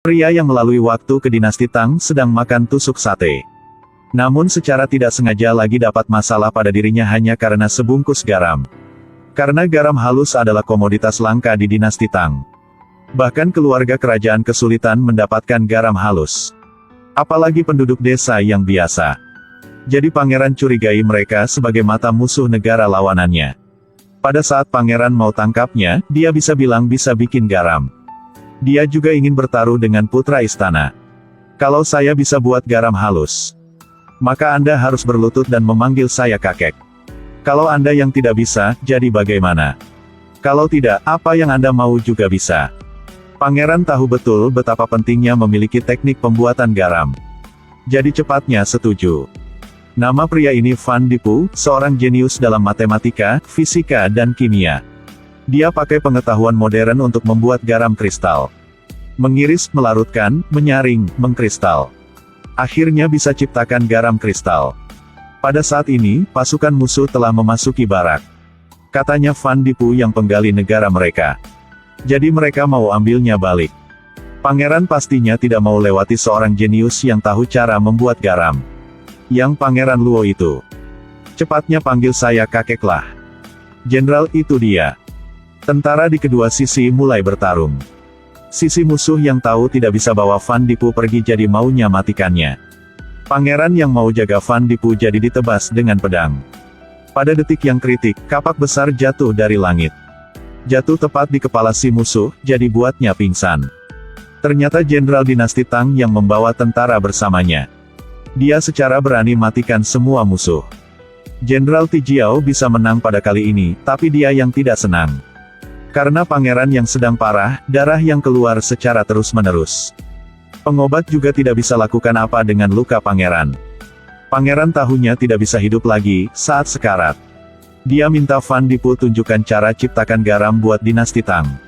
Pria yang melalui waktu ke dinasti Tang sedang makan tusuk sate. Namun secara tidak sengaja lagi dapat masalah pada dirinya hanya karena sebungkus garam. Karena garam halus adalah komoditas langka di dinasti Tang. Bahkan keluarga kerajaan kesulitan mendapatkan garam halus. Apalagi penduduk desa yang biasa. Jadi pangeran curigai mereka sebagai mata musuh negara lawanannya. Pada saat pangeran mau tangkapnya, dia bisa bilang bisa bikin garam. Dia juga ingin bertaruh dengan putra istana. Kalau saya bisa buat garam halus, maka Anda harus berlutut dan memanggil saya kakek. Kalau Anda yang tidak bisa, jadi bagaimana? Kalau tidak, apa yang Anda mau juga bisa. Pangeran tahu betul betapa pentingnya memiliki teknik pembuatan garam. Jadi cepatnya setuju. Nama pria ini Fan Dipu, seorang jenius dalam matematika, fisika dan kimia. Dia pakai pengetahuan modern untuk membuat garam kristal. Mengiris, melarutkan, menyaring, mengkristal. Akhirnya bisa ciptakan garam kristal. Pada saat ini, pasukan musuh telah memasuki barak. Katanya Fan Dipu yang penggali negara mereka. Jadi mereka mau ambilnya balik. Pangeran pastinya tidak mau lewati seorang jenius yang tahu cara membuat garam. Yang Pangeran Luo itu. Cepatnya panggil saya kakeklah. Jenderal itu dia. Tentara di kedua sisi mulai bertarung. Sisi musuh yang tahu tidak bisa bawa Fan Dipu pergi jadi maunya matikannya. Pangeran yang mau jaga Fan Dipu jadi ditebas dengan pedang. Pada detik yang kritik, kapak besar jatuh dari langit. Jatuh tepat di kepala si musuh, jadi buatnya pingsan. Ternyata Jenderal Dinasti Tang yang membawa tentara bersamanya. Dia secara berani matikan semua musuh. Jenderal Tijiao bisa menang pada kali ini, tapi dia yang tidak senang. Karena pangeran yang sedang parah, darah yang keluar secara terus-menerus. Pengobat juga tidak bisa lakukan apa dengan luka pangeran. Pangeran tahunya tidak bisa hidup lagi, saat sekarat. Dia minta Fan Dipu tunjukkan cara ciptakan garam buat dinasti Tang.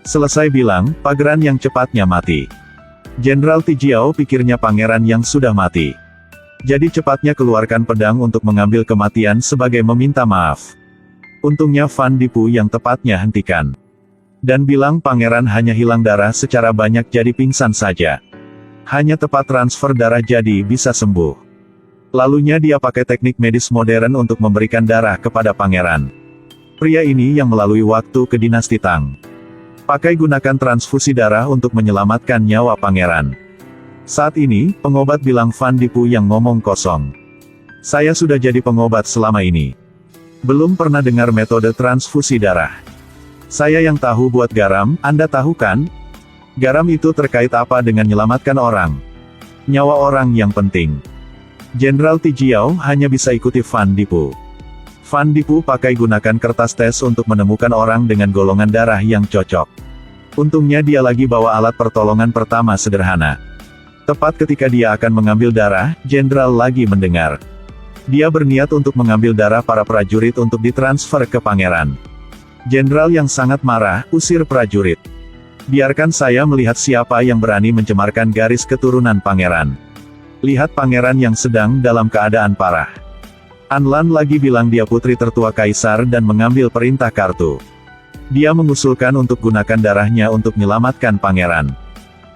Selesai bilang, pangeran yang cepatnya mati. Jenderal Tijiao pikirnya pangeran yang sudah mati. Jadi cepatnya keluarkan pedang untuk mengambil kematian sebagai meminta maaf. Untungnya Fan Dipu yang tepatnya hentikan. Dan bilang pangeran hanya hilang darah secara banyak jadi pingsan saja. Hanya tepat transfer darah jadi bisa sembuh. Lalunya dia pakai teknik medis modern untuk memberikan darah kepada pangeran. Pria ini yang melalui waktu ke dinasti Tang. Pakai gunakan transfusi darah untuk menyelamatkan nyawa pangeran. Saat ini, pengobat bilang Fan Dipu yang ngomong kosong. Saya sudah jadi pengobat selama ini. Belum pernah dengar metode transfusi darah. Saya yang tahu buat garam, Anda tahu kan? Garam itu terkait apa dengan menyelamatkan orang? Nyawa orang yang penting. Jenderal Tijiao hanya bisa ikuti Fan Dipu. Fan Dipu pakai gunakan kertas tes untuk menemukan orang dengan golongan darah yang cocok. Untungnya dia lagi bawa alat pertolongan pertama sederhana. Tepat ketika dia akan mengambil darah, Jenderal lagi mendengar. Dia berniat untuk mengambil darah para prajurit untuk ditransfer ke pangeran. Jenderal yang sangat marah, usir prajurit. Biarkan saya melihat siapa yang berani mencemarkan garis keturunan pangeran. Lihat pangeran yang sedang dalam keadaan parah. Anlan lagi bilang dia putri tertua kaisar dan mengambil perintah kartu. Dia mengusulkan untuk gunakan darahnya untuk menyelamatkan pangeran.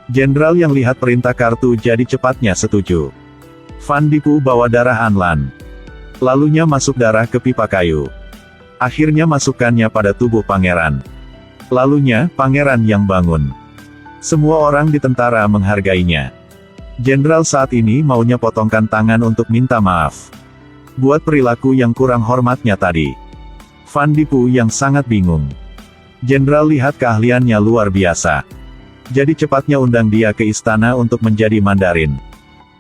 Jenderal yang lihat perintah kartu jadi cepatnya setuju. Fan Dipu bawa darah Anlan. Lalunya masuk darah ke pipa kayu. Akhirnya masukkannya pada tubuh pangeran. Lalunya, pangeran yang bangun. Semua orang di tentara menghargainya. Jenderal saat ini maunya potongkan tangan untuk minta maaf. Buat perilaku yang kurang hormatnya tadi. Fan Dipu yang sangat bingung. Jenderal lihat keahliannya luar biasa. Jadi cepatnya undang dia ke istana untuk menjadi Mandarin.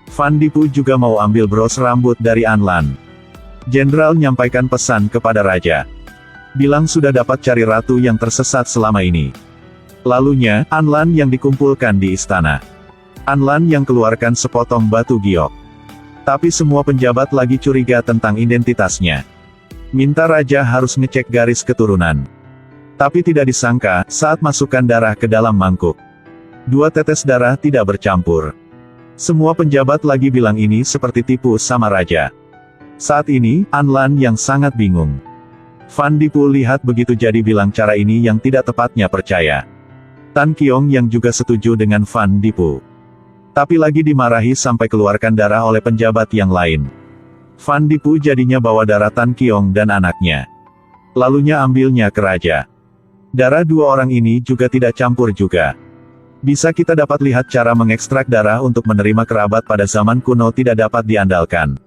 Fan Dipu juga mau ambil bros rambut dari Anlan. Jenderal nyampaikan pesan kepada raja. Bilang sudah dapat cari ratu yang tersesat selama ini. Lalunya, Anlan yang dikumpulkan di istana. Anlan yang keluarkan sepotong batu giok. Tapi semua penjabat lagi curiga tentang identitasnya. Minta raja harus ngecek garis keturunan. Tapi tidak disangka, saat masukkan darah ke dalam mangkuk. 2 tetes darah tidak bercampur. Semua penjabat lagi bilang ini seperti tipu sama raja. Saat ini, Anlan yang sangat bingung. Fan Dipu lihat begitu jadi bilang cara ini yang tidak tepatnya percaya. Tan Qiong yang juga setuju dengan Fan Dipu. Tapi lagi dimarahi sampai keluarkan darah oleh penjabat yang lain. Fan Dipu jadinya bawa darah Tan Qiong dan anaknya. Lalunya ambilnya ke raja. Darah dua orang ini juga tidak campur juga. Bisa kita dapat lihat cara mengekstrak darah untuk menerima kerabat pada zaman kuno tidak dapat diandalkan.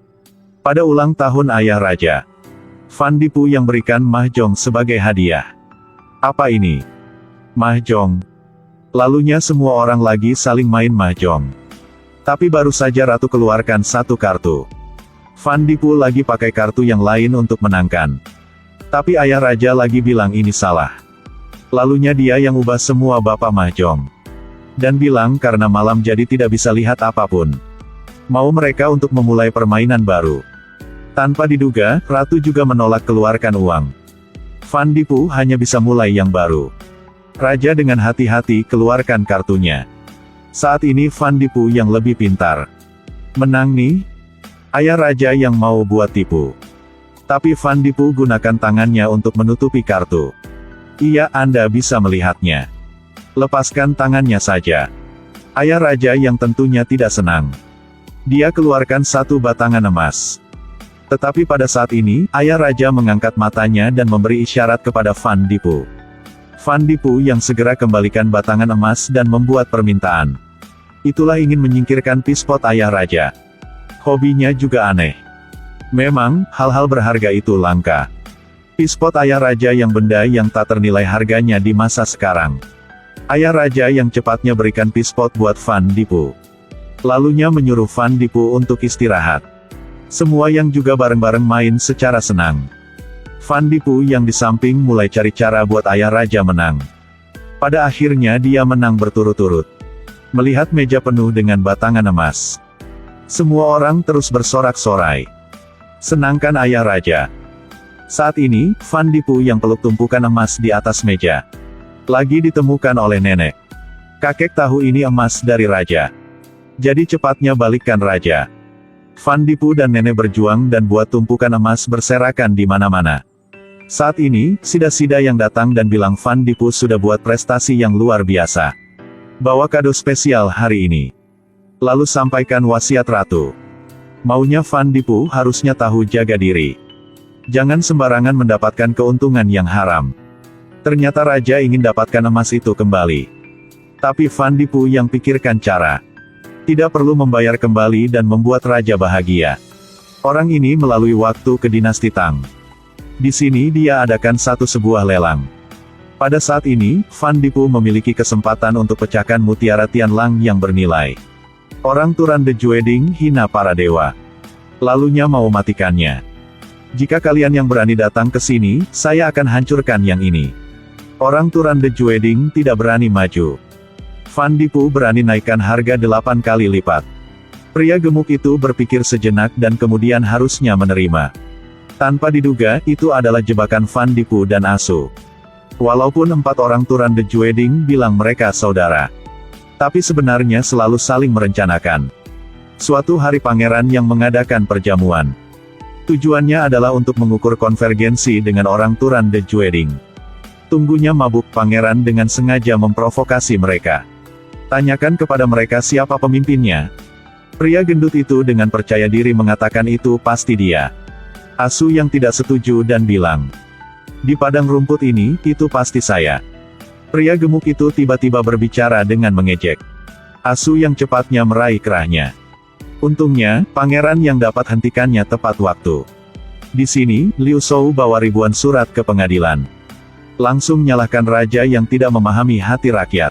Pada ulang tahun ayah raja, Fan Dipu yang berikan mahjong sebagai hadiah. Apa ini? Mahjong. Lalunya semua orang lagi saling main mahjong. Tapi baru saja ratu keluarkan satu kartu. Fan Dipu lagi pakai kartu yang lain untuk menangkan. Tapi ayah raja lagi bilang ini salah. Lalunya dia yang ubah semua bapak mahjong. Dan bilang karena malam jadi tidak bisa lihat apapun. Mau mereka untuk memulai permainan baru. Tanpa diduga, ratu juga menolak keluarkan uang. Fan Dipu hanya bisa mulai yang baru. Raja dengan hati-hati keluarkan kartunya. Saat ini Fan Dipu yang lebih pintar. Menang nih? Ayah raja yang mau buat tipu. Tapi Fan Dipu gunakan tangannya untuk menutupi kartu. Iya, Anda bisa melihatnya. Lepaskan tangannya saja. Ayah raja yang tentunya tidak senang. Dia keluarkan satu batangan emas. Tetapi pada saat ini, ayah raja mengangkat matanya dan memberi isyarat kepada Fan Dipu. Fan Dipu yang segera kembalikan batangan emas dan membuat permintaan. Itulah ingin menyingkirkan pispot ayah raja. Hobinya juga aneh. Memang, hal-hal berharga itu langka. Pispot ayah raja yang benda yang tak ternilai harganya di masa sekarang. Ayah raja yang cepatnya berikan pispot buat Fan Dipu. Lalunya menyuruh Fan Dipu untuk istirahat. Semua yang juga bareng-bareng main secara senang. Fan Dipu yang di samping mulai cari cara buat ayah raja menang. Pada akhirnya dia menang berturut-turut. Melihat meja penuh dengan batangan emas. Semua orang terus bersorak-sorai. Senangkan ayah raja. Saat ini, Fan Dipu yang peluk tumpukan emas di atas meja. Lagi ditemukan oleh nenek. Kakek tahu ini emas dari raja. Jadi cepatnya balikkan raja. Fan Dipu dan nenek berjuang dan buat tumpukan emas berserakan di mana-mana. Saat ini, Sida-Sida yang datang dan bilang Fan Dipu sudah buat prestasi yang luar biasa. Bawa kado spesial hari ini. Lalu sampaikan wasiat ratu. Maunya Fan Dipu harusnya tahu jaga diri. Jangan sembarangan mendapatkan keuntungan yang haram. Ternyata raja ingin dapatkan emas itu kembali. Tapi Fan Dipu yang pikirkan cara. Tidak perlu membayar kembali dan membuat raja bahagia. Orang ini melalui waktu ke dinasti Tang. Di sini dia adakan sebuah lelang. Pada saat ini, Fan Dipu memiliki kesempatan untuk pecahkan mutiara Tianlang yang bernilai. Orang Turan The Jueding hina para dewa. Lalunya mau matikannya. Jika kalian yang berani datang ke sini, saya akan hancurkan yang ini. Orang Turan The Jueding tidak berani maju. Fan Dipu berani naikkan harga 8 kali lipat. Pria gemuk itu berpikir sejenak dan kemudian harusnya menerima. Tanpa diduga, itu adalah jebakan Fan Dipu dan Asu. Walaupun 4 orang Turan The Jueding bilang mereka saudara. Tapi sebenarnya selalu saling merencanakan. Suatu hari pangeran yang mengadakan perjamuan. Tujuannya adalah untuk mengukur konvergensi dengan orang Turan The Jueding. Tunggunya mabuk pangeran dengan sengaja memprovokasi mereka. Tanyakan kepada mereka siapa pemimpinnya. Pria gendut itu dengan percaya diri mengatakan itu pasti dia. Asu yang tidak setuju dan bilang, di padang rumput ini, itu pasti saya. Pria gemuk itu tiba-tiba berbicara dengan mengejek. Asu yang cepatnya meraih kerahnya. Untungnya, pangeran yang dapat hentikannya tepat waktu. Di sini, Liu Shou bawa ribuan surat ke pengadilan. Langsung nyalahkan raja yang tidak memahami hati rakyat.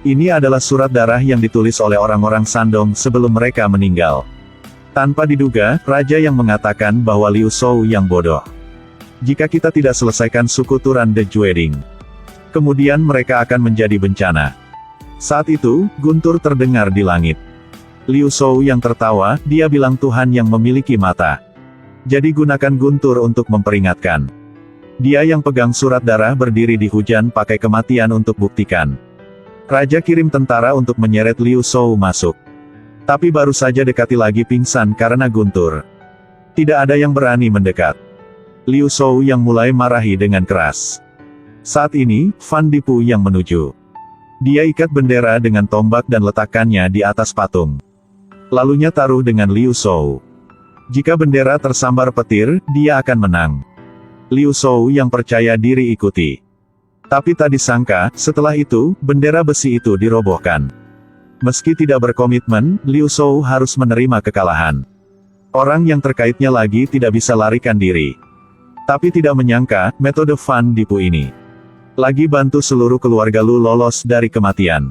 Ini adalah surat darah yang ditulis oleh orang-orang Shandong sebelum mereka meninggal. Tanpa diduga, raja yang mengatakan bahwa Liu Shou yang bodoh. Jika kita tidak selesaikan suku Turan The Jueding, kemudian mereka akan menjadi bencana. Saat itu, guntur terdengar di langit. Liu Shou yang tertawa, dia bilang Tuhan yang memiliki mata. Jadi gunakan guntur untuk memperingatkan. Dia yang pegang surat darah berdiri di hujan pakai kematian untuk buktikan. Raja kirim tentara untuk menyeret Liu Shou masuk. Tapi baru saja dekati lagi pingsan karena guntur. Tidak ada yang berani mendekat. Liu Shou yang mulai marahi dengan keras. Saat ini, Fan Dipu yang menuju. Dia ikat bendera dengan tombak dan letakkannya di atas patung. Lalunya taruh dengan Liu Shou. Jika bendera tersambar petir, dia akan menang. Liu Shou yang percaya diri ikuti. Tapi tak disangka, setelah itu, bendera besi itu dirobohkan. Meski tidak berkomitmen, Liu Shou harus menerima kekalahan. Orang yang terkaitnya lagi tidak bisa larikan diri. Tapi tidak menyangka, metode Fan Dipu ini lagi bantu seluruh keluarga Lu lolos dari kematian.